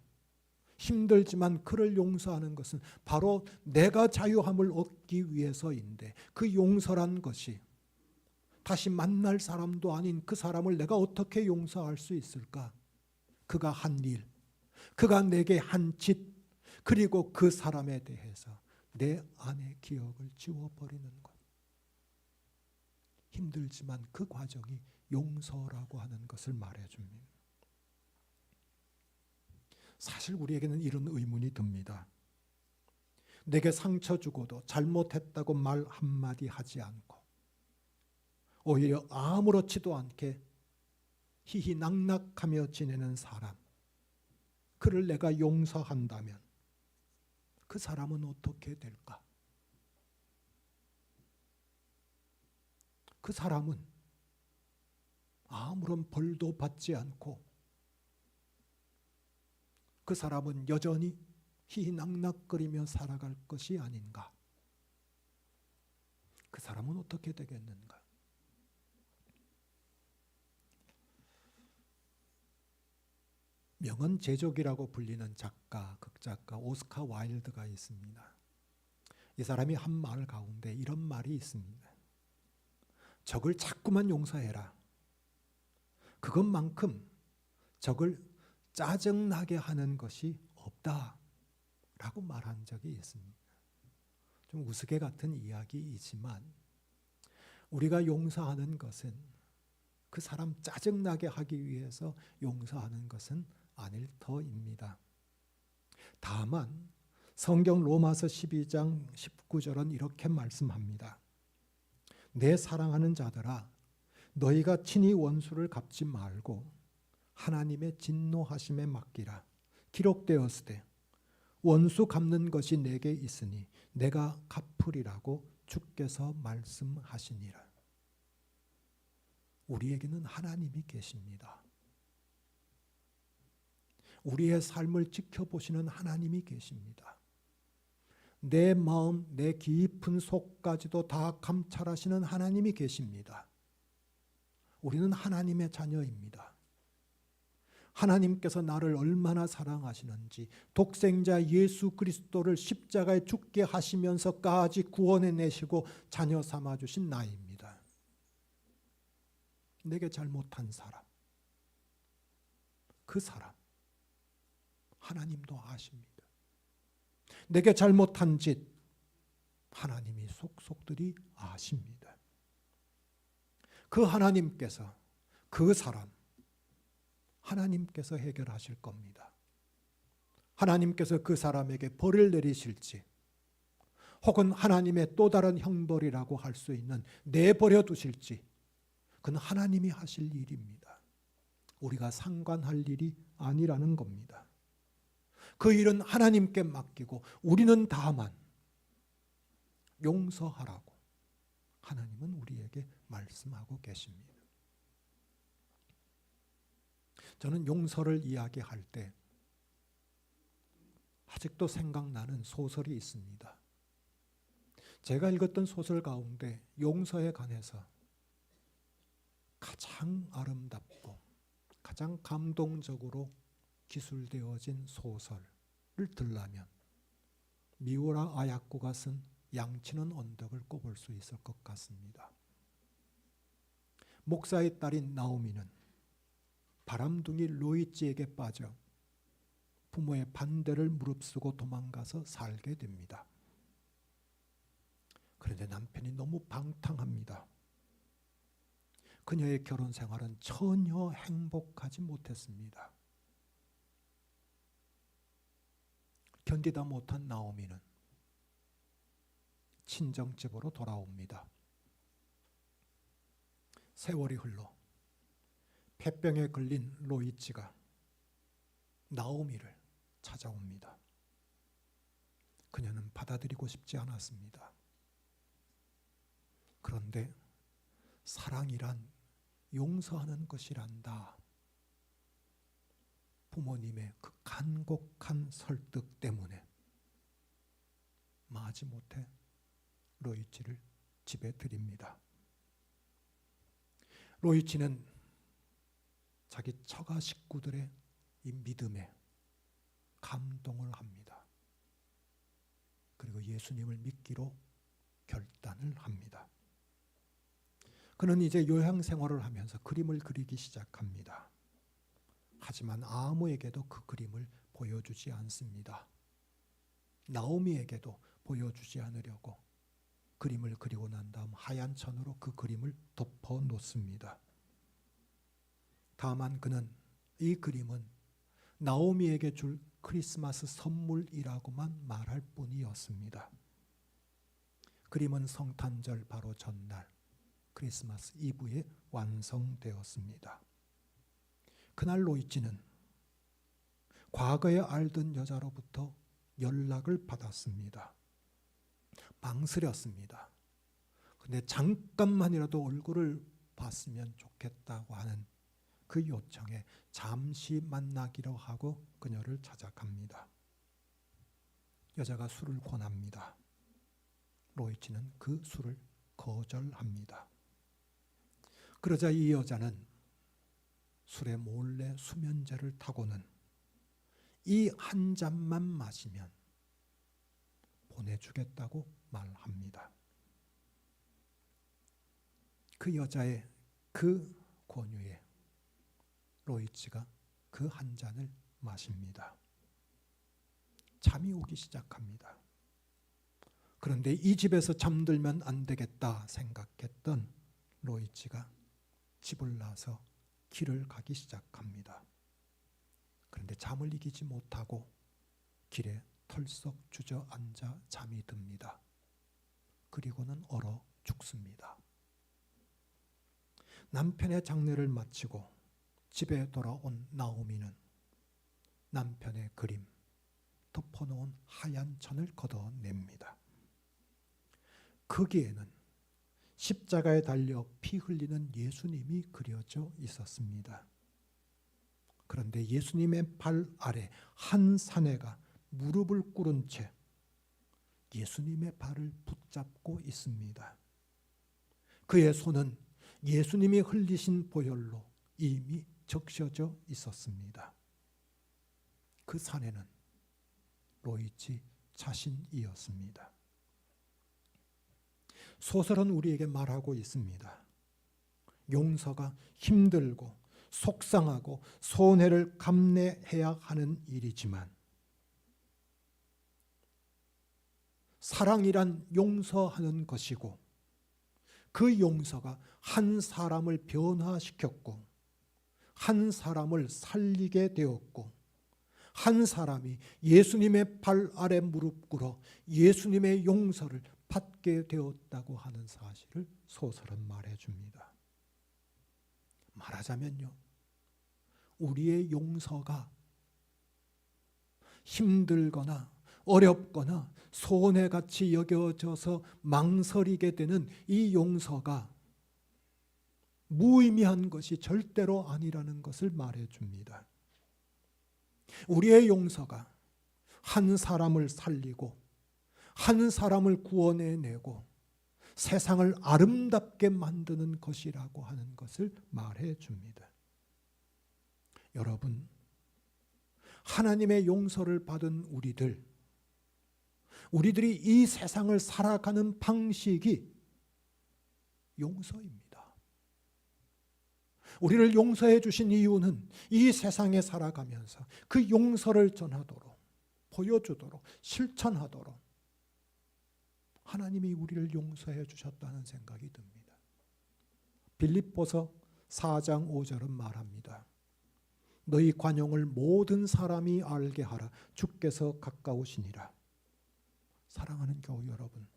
힘들지만 그를 용서하는 것은 바로 내가 자유함을 얻기 위해서인데, 그 용서란 것이 다시 만날 사람도 아닌 그 사람을 내가 어떻게 용서할 수 있을까? 그가 한 일, 그가 내게 한 짓, 그리고 그 사람에 대해서 내 안의 기억을 지워버리는 것. 힘들지만 그 과정이 용서라고 하는 것을 말해줍니다. 사실 우리에게는 이런 의문이 듭니다. 내게 상처 주고도 잘못했다고 말 한마디 하지 않고 오히려 아무렇지도 않게 희희낙낙하며 지내는 사람, 그를 내가 용서한다면 그 사람은 어떻게 될까? 그 사람은 아무런 벌도 받지 않고 그 사람은 여전히 희희낙낙거리며 살아갈 것이 아닌가? 그 사람은 어떻게 되겠는가? 명언 제조기라고 불리는 작가, 극작가 오스카 와일드가 있습니다. 이 사람이 한 말 가운데 이런 말이 있습니다. 적을 자꾸만 용서해라. 그것만큼 적을 짜증나게 하는 것이 없다 라고 말한 적이 있습니다. 좀 우스개 같은 이야기이지만 우리가 용서하는 것은 그 사람 짜증나게 하기 위해서 용서하는 것은 아닐 터입니다. 다만 성경 로마서 12장 19절은 이렇게 말씀합니다. 내 사랑하는 자들아, 너희가 친히 원수를 갚지 말고 하나님의 진노하심에 맡기라. 기록되었으되 원수 갚는 것이 내게 있으니 내가 갚으리라고 주께서 말씀하시니라. 우리에게는 하나님이 계십니다. 우리의 삶을 지켜보시는 하나님이 계십니다. 내 마음, 내 깊은 속까지도 다 감찰하시는 하나님이 계십니다. 우리는 하나님의 자녀입니다. 하나님께서 나를 얼마나 사랑하시는지, 독생자 예수 그리스도를 십자가에 죽게 하시면서까지 구원해 내시고 자녀 삼아 주신 나입니다. 내게 잘못한 사람, 그 사람 하나님도 아십니다. 내게 잘못한 짓 하나님이 속속들이 아십니다. 그 하나님께서 그 사람 하나님께서 해결하실 겁니다. 하나님께서 그 사람에게 벌을 내리실지 혹은 하나님의 또 다른 형벌이라고 할 수 있는 내버려 두실지 그건 하나님이 하실 일입니다. 우리가 상관할 일이 아니라는 겁니다. 그 일은 하나님께 맡기고 우리는 다만 용서하라고 하나님은 우리에게 말씀하고 계십니다. 저는 용서를 이야기할 때 아직도 생각나는 소설이 있습니다. 제가 읽었던 소설 가운데 용서에 관해서 가장 아름답고 가장 감동적으로 기술되어진 소설을 들라면 미우라 아야코가 쓴 양치는 언덕을 꼽을 수 있을 것 같습니다. 목사의 딸인 나오미는 바람둥이 로이치에게 빠져 부모의 반대를 무릅쓰고 도망가서 살게 됩니다. 그런데 남편이 너무 방탕합니다. 그녀의 결혼 생활은 전혀 행복하지 못했습니다. 견디다 못한 나오미는 친정집으로 돌아옵니다. 세월이 흘러 폐병에 걸린 로이치가 나오미를 찾아옵니다. 그녀는 받아들이고 싶지 않았습니다. 그런데 사랑이란 용서하는 것이란다. 부모님의 그 간곡한 설득 때문에 마지못해 로이치를 집에 들입니다. 로이치는 자기 처가 식구들의 이 믿음에 감동을 합니다. 그리고 예수님을 믿기로 결단을 합니다. 그는 이제 요양 생활을 하면서 그림을 그리기 시작합니다. 하지만 아무에게도 그 그림을 보여주지 않습니다. 나오미에게도 보여주지 않으려고 그림을 그리고 난 다음 하얀 천으로 그 그림을 덮어 놓습니다. 다만 그는 이 그림은 나오미에게 줄 크리스마스 선물이라고만 말할 뿐이었습니다. 그림은 성탄절 바로 전날 크리스마스 이브에 완성되었습니다. 그날 로이치는 과거에 알던 여자로부터 연락을 받았습니다. 망설였습니다. 근데 잠깐만이라도 얼굴을 봤으면 좋겠다고 하는 그 요청에 잠시 만나기로 하고 그녀를 찾아갑니다. 여자가 술을 권합니다. 로이치는 그 술을 거절합니다. 그러자 이 여자는 술에 몰래 수면제를 타고는 이 한 잔만 마시면 보내주겠다고 말합니다. 그 여자의 그 권유에 로이치가 그 한 잔을 마십니다. 잠이 오기 시작합니다. 그런데 이 집에서 잠들면 안 되겠다 생각했던 로이치가 집을 나서 길을 가기 시작합니다. 그런데 잠을 이기지 못하고 길에 털썩 주저앉아 잠이 듭니다. 그리고는 얼어 죽습니다. 남편의 장례를 마치고 집에 돌아온 나오미는 남편의 그림, 덮어놓은 하얀 천을 걷어냅니다. 거기에는 십자가에 달려 피 흘리는 예수님이 그려져 있었습니다. 그런데 예수님의 발 아래 한 사내가 무릎을 꿇은 채 예수님의 발을 붙잡고 있습니다. 그의 손은 예수님이 흘리신 보혈로 이미 적셔져 있었습니다. 그 사내는 로이치 자신이었습니다. 소설은 우리에게 말하고 있습니다. 용서가 힘들고 속상하고 손해를 감내해야 하는 일이지만 사랑이란 용서하는 것이고 그 용서가 한 사람을 변화시켰고 한 사람을 살리게 되었고 한 사람이 예수님의 발 아래 무릎 꿇어 예수님의 용서를 받게 되었다고 하는 사실을 소설은 말해줍니다. 말하자면요, 우리의 용서가 힘들거나 어렵거나 손해같이 여겨져서 망설이게 되는 이 용서가 무의미한 것이 절대로 아니라는 것을 말해줍니다. 우리의 용서가 한 사람을 살리고 한 사람을 구원해내고 세상을 아름답게 만드는 것이라고 하는 것을 말해줍니다. 여러분, 하나님의 용서를 받은 우리들이 이 세상을 살아가는 방식이 용서입니다. 우리를 용서해 주신 이유는 이 세상에 살아가면서 그 용서를 전하도록, 보여주도록, 실천하도록 하나님이 우리를 용서해 주셨다는 생각이 듭니다. 빌립보서 4장 5절은 말합니다. 너희 관용을 모든 사람이 알게 하라. 주께서 가까우시니라. 사랑하는 교우 여러분,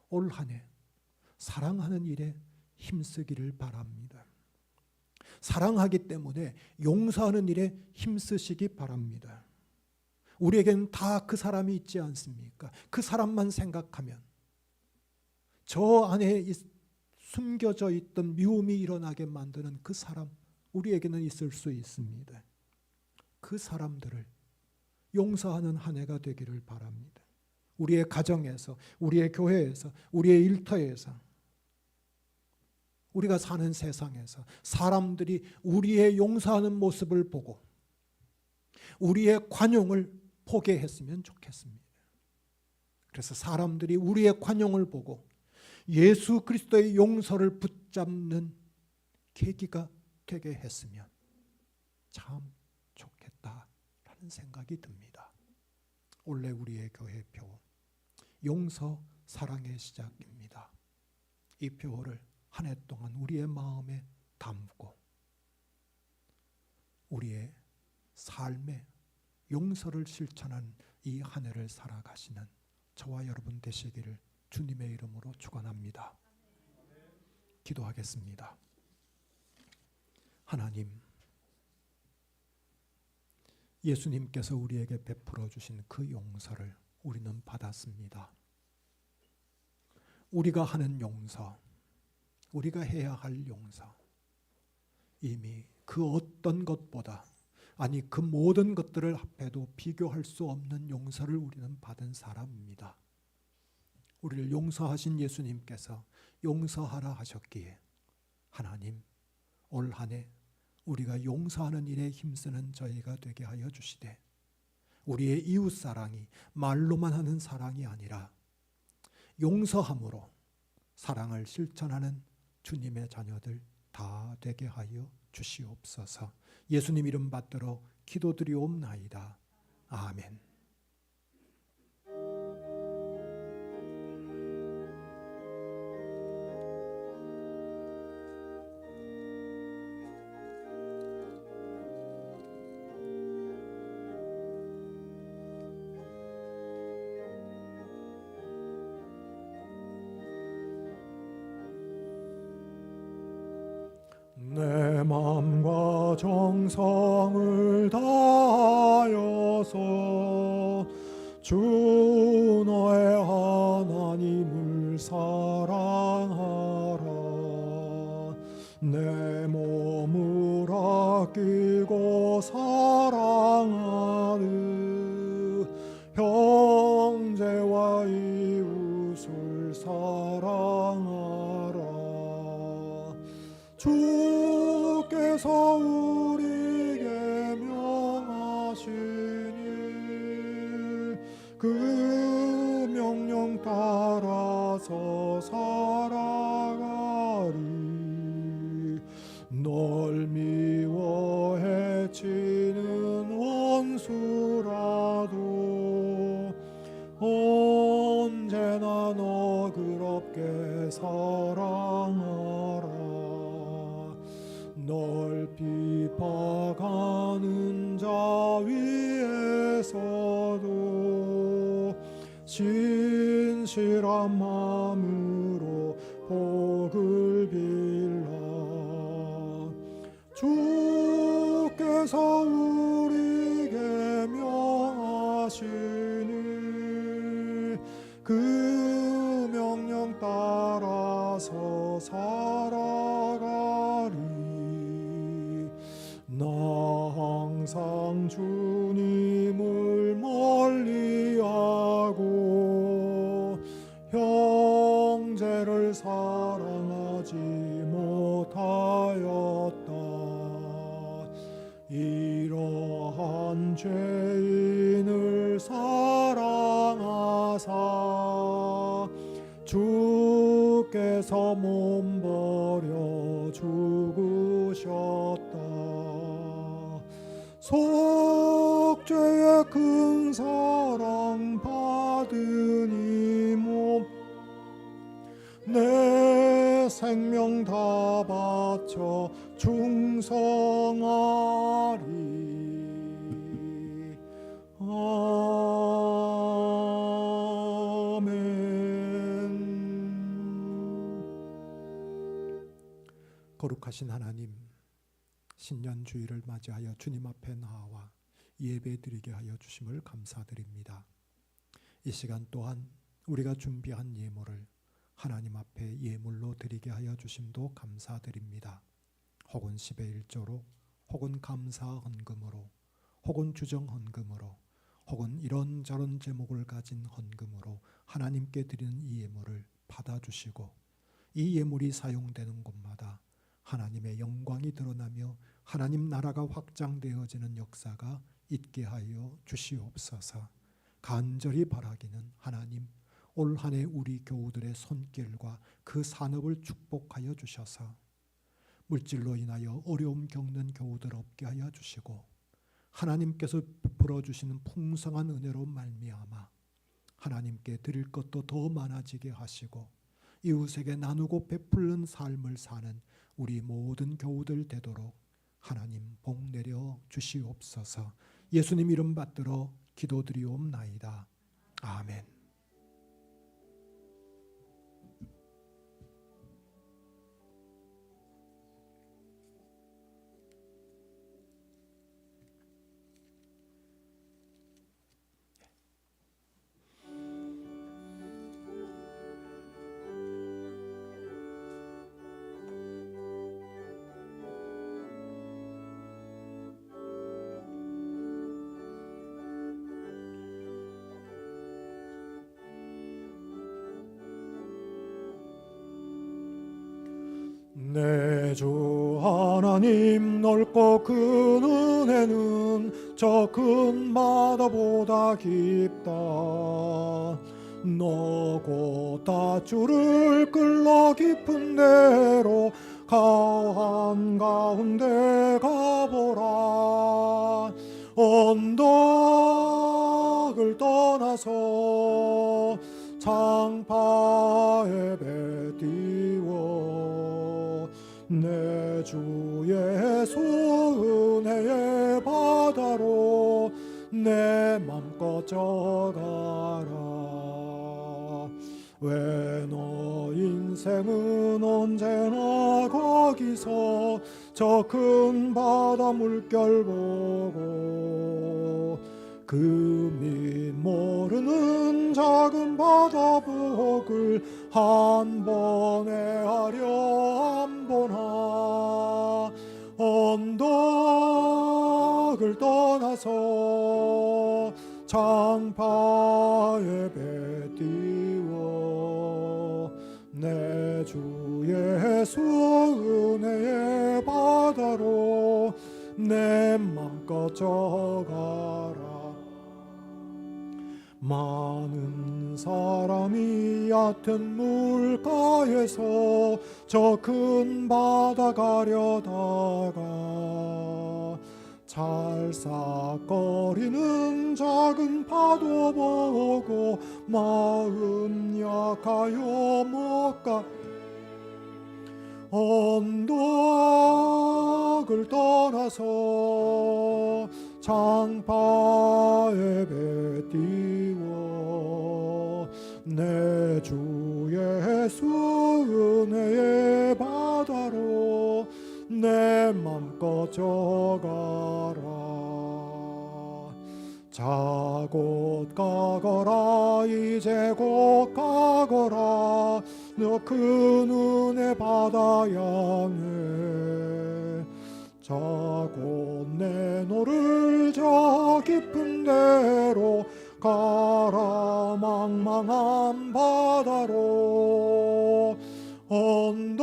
올 한 해 사랑하는 일에 힘쓰기를 바랍니다. 사랑하기 때문에 용서하는 일에 힘쓰시기 바랍니다. 우리에게는 다 그 사람이 있지 않습니까? 그 사람만 생각하면 저 안에 숨겨져 있던 미움이 일어나게 만드는 그 사람, 우리에게는 있을 수 있습니다. 그 사람들을 용서하는 한 해가 되기를 바랍니다. 우리의 가정에서, 우리의 교회에서, 우리의 일터에서, 우리가 사는 세상에서 사람들이 우리의 용서하는 모습을 보고 우리의 관용을 보게 했으면 좋겠습니다. 그래서 사람들이 우리의 관용을 보고 예수 그리스도의 용서를 붙잡는 계기가 되게 했으면 참 좋겠다라는 생각이 듭니다. 올해 우리의 교회표 용서 사랑의 시작입니다. 이 표를 한 해 동안 우리의 마음에 담고 우리의 삶에 용서를 실천한 이 한 해를 살아가시는 저와 여러분 되시기를 주님의 이름으로 축원합니다. 기도하겠습니다. 하나님, 예수님께서 우리에게 베풀어 주신 그 용서를 우리는 받았습니다. 우리가 하는 용서, 우리가 해야 할 용서, 이미 그 어떤 것보다, 아니 그 모든 것들을 합해도 비교할 수 없는 용서를 우리는 받은 사람입니다. 우리를 용서하신 예수님께서 용서하라 하셨기에 하나님, 올 한 해 우리가 용서하는 일에 힘쓰는 저희가 되게 하여 주시되 우리의 이웃사랑이 말로만 하는 사랑이 아니라 용서함으로 사랑을 실천하는 주님의 자녀들 다 되게 하여 주시옵소서. 예수님 이름 받들어 기도드리옵나이다. 아멘. 내 마음과 정성을 다하여서 주 너의 하나님을 사랑하라. 내 몸을 아끼고 사랑하는 형제와 이웃을 사랑하라. 주께서 우리에게 명하시니 그 명령 따라서 살아가리. 널 미워 해치는 원수라도 언제나 너그럽게 사랑하라. 널 비박하는 자 위에서도 신실한 마음으로 복을 빌라. 주께서 우리에게 명하시니 그 명령 따라서 살아가리. 나 항상 주님을 멀리하고 형제를 사랑하지 못하였다. 이러한 죄인을 사랑하사 주께서 몸 버려 죽으셨다. 속죄의 큰 사랑 받으니 몸 내 생명 다 바쳐 충성하리. 아멘. 거룩하신 하나님, 신년 주일을 맞이하여 주님 앞에 나와 예배드리게 하여 주심을 감사드립니다. 이 시간 또한 우리가 준비한 예물을 하나님 앞에 예물로 드리게 하여 주심도 감사드립니다. 혹은 10의 1조로, 혹은 감사 헌금으로, 혹은 주정 헌금으로, 혹은 이런저런 제목을 가진 헌금으로 하나님께 드리는 이 예물을 받아주시고 이 예물이 사용되는 곳마다 하나님의 영광이 드러나며 하나님 나라가 확장되어지는 역사가 있게 하여 주시옵소서. 간절히 바라기는 하나님, 올 한 해 우리 교우들의 손길과 그 산업을 축복하여 주셔서 물질로 인하여 어려움 겪는 교우들 없게 하여 주시고 하나님께서 베풀어 주시는 풍성한 은혜로 말미암아 하나님께 드릴 것도 더 많아지게 하시고 이웃에게 나누고 베푸는 삶을 사는 우리 모든 교우들 되도록 하나님 복 내려 주시옵소서. 예수님 이름 받들어 기도드리옵나이다. 아멘. 내 주 하나님 넓고 큰 은혜는 저 큰 바다보다 깊다. 너고 닷줄을 끌러 깊은 데로 가한 가운데 가보라. 언덕을 떠나서 창파에 배 띄워 내 주 예수 은혜의 바다로 내 맘껏 져가라. 왜 너 인생은 언제나 거기서 저 큰 바다 물결 보고 그 밑 모르는 작은 바다 복을 한 번에 하려 안 보나 언덕을 떠나서 장파에 배 띄워 내 주 예수 은혜의 바다로 내 맘껏 져가라. 많은 사람이 얕은 물가에서 저 큰 바다 가려다가 찰싹거리는 작은 파도 보고 마음 약하여 못 가 언덕을 떠나서 장파에 배 띄워 내 주 예수 은혜의 바다로 내 맘껏 져가라. 자 곧 가거라 이제 곧 가거라 너 큰 은혜 바다 향해 자 곧 내 너를 저 깊은 데로 가라 망망한 바다로 언덕을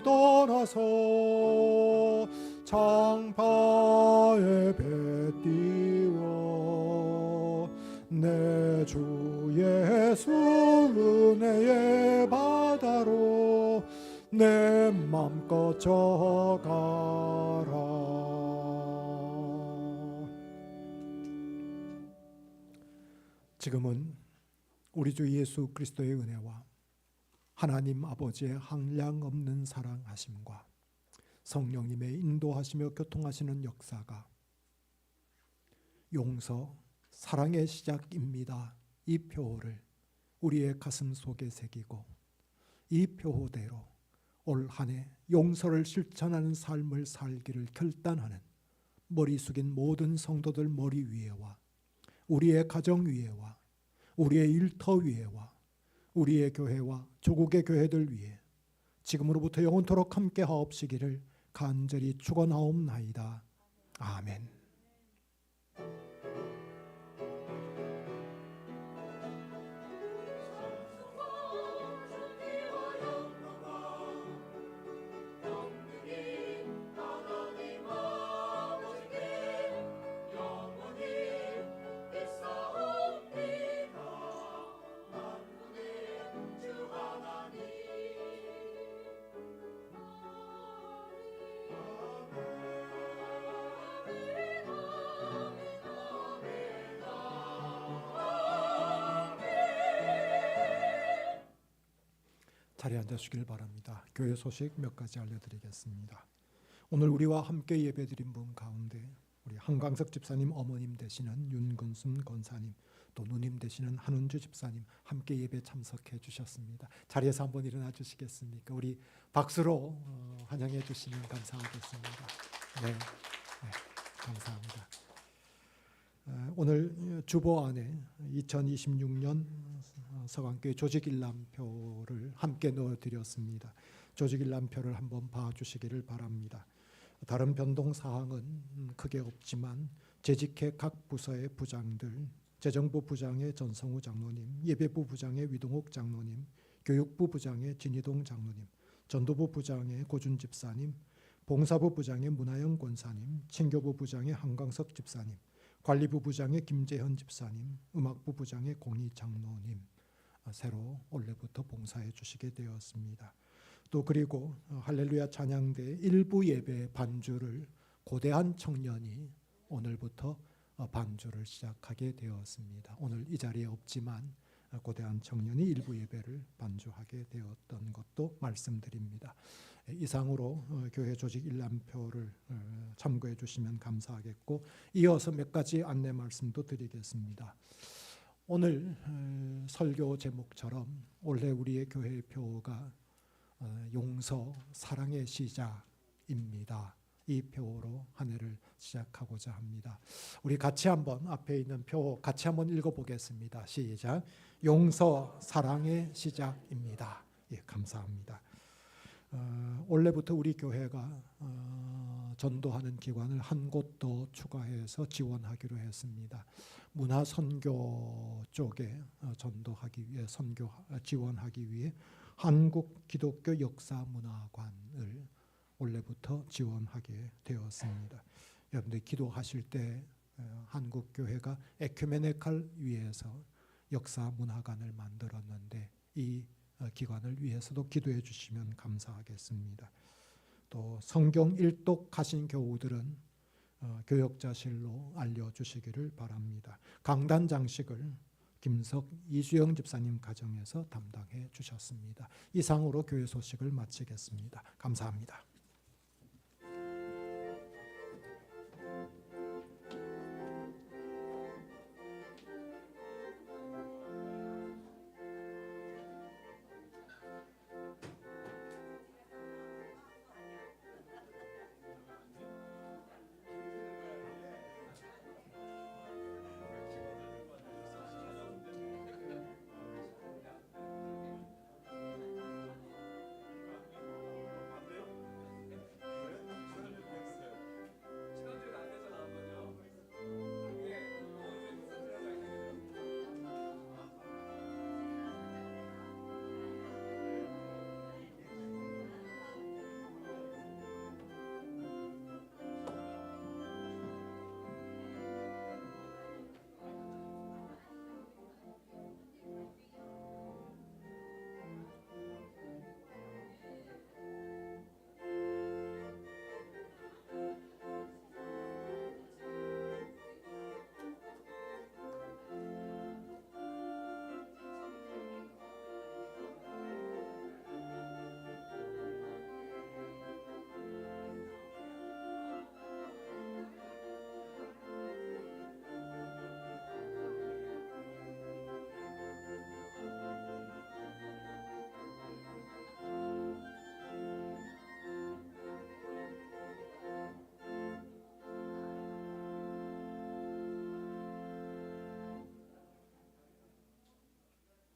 떠나서 장파에 배 띄워 내 주 예수 은혜의 바다로 내 맘껏 져가라. 지금은 우리 주 예수 그리스도의 은혜와 하나님 아버지의 한량없는 사랑하심과 성령님의 인도하시며 교통하시는 역사가 용서, 사랑의 시작입니다. 이 표호를 우리의 가슴 속에 새기고 이 표호대로 올 한 해 용서를 실천하는 삶을 살기를 결단하는 머리 숙인 모든 성도들 머리 위에와 우리의 가정 위에와 우리의 일터 위에와 우리의 교회와 조국의 교회들 위에 지금으로부터 영원토록 함께 하옵시기를 간절히 축원하옵나이다. 아멘. 자리에 앉으시길 바랍니다. 교회 소식 몇 가지 알려드리겠습니다. 오늘 우리와 함께 예배드린 분 가운데 우리 한광석 집사님 어머님 되시는 윤근순 권사님 또 누님 되시는 한은주 집사님 함께 예배 참석해 주셨습니다. 자리에서 한번 일어나 주시겠습니까? 우리 박수로 환영해 주시면 감사하겠습니다. 네, 감사합니다. 오늘 주보 안에 2026년 서강교회 조직일람표를 함께 넣어드렸습니다. 조직일람표를 한번 봐주시기를 바랍니다. 다른 변동사항은 크게 없지만 재직회 각 부서의 부장들, 재정부 부장의 전성우 장로님, 예배부 부장의 위동욱 장로님, 교육부 부장의 진희동 장로님, 전도부 부장의 고준 집사님, 봉사부 부장의 문하영 권사님, 친교부 부장의 한광석 집사님, 관리부 부장의 김재현 집사님, 음악부 부장의 공희 장로님 새로 올해부터 봉사해 주시게 되었습니다. 또 그리고 할렐루야 찬양대 일부 예배 반주를 고대한 청년이 오늘부터 반주를 시작하게 되었습니다. 오늘 이 자리에 없지만 고대한 청년이 일부 예배를 반주하게 되었던 것도 말씀드립니다. 이상으로 교회 조직 일람표를 참고해 주시면 감사하겠고 이어서 몇 가지 안내 말씀도 드리겠습니다. 오늘 설교 제목처럼 올해 우리의 교회의 표어가 용서, 사랑의 시작입니다. 이 표어로 한 해를 시작하고자 합니다. 우리 같이 한번 앞에 있는 표어 같이 한번 읽어보겠습니다. 시작. 용서, 사랑의 시작입니다. 예, 감사합니다. 올해부터 우리 교회가 전도하는 기관을 한 곳 더 추가해서 지원하기로 했습니다. 문화 선교 쪽에 전도하기 위해 지원하기 위해 한국 기독교 역사 문화관을 올해부터 지원하게 되었습니다. 여러분들 기도하실 때 한국 교회가 에큐메네칼 위해서 역사 문화관을 만들었는데 이 기관을 위해서도 기도해 주시면 감사하겠습니다. 또 성경 일독하신 교우들은 교역자실로 알려주시기를 바랍니다. 강단 장식을 김석 이주영 집사님 가정에서 담당해 주셨습니다. 이상으로 교회 소식을 마치겠습니다. 감사합니다.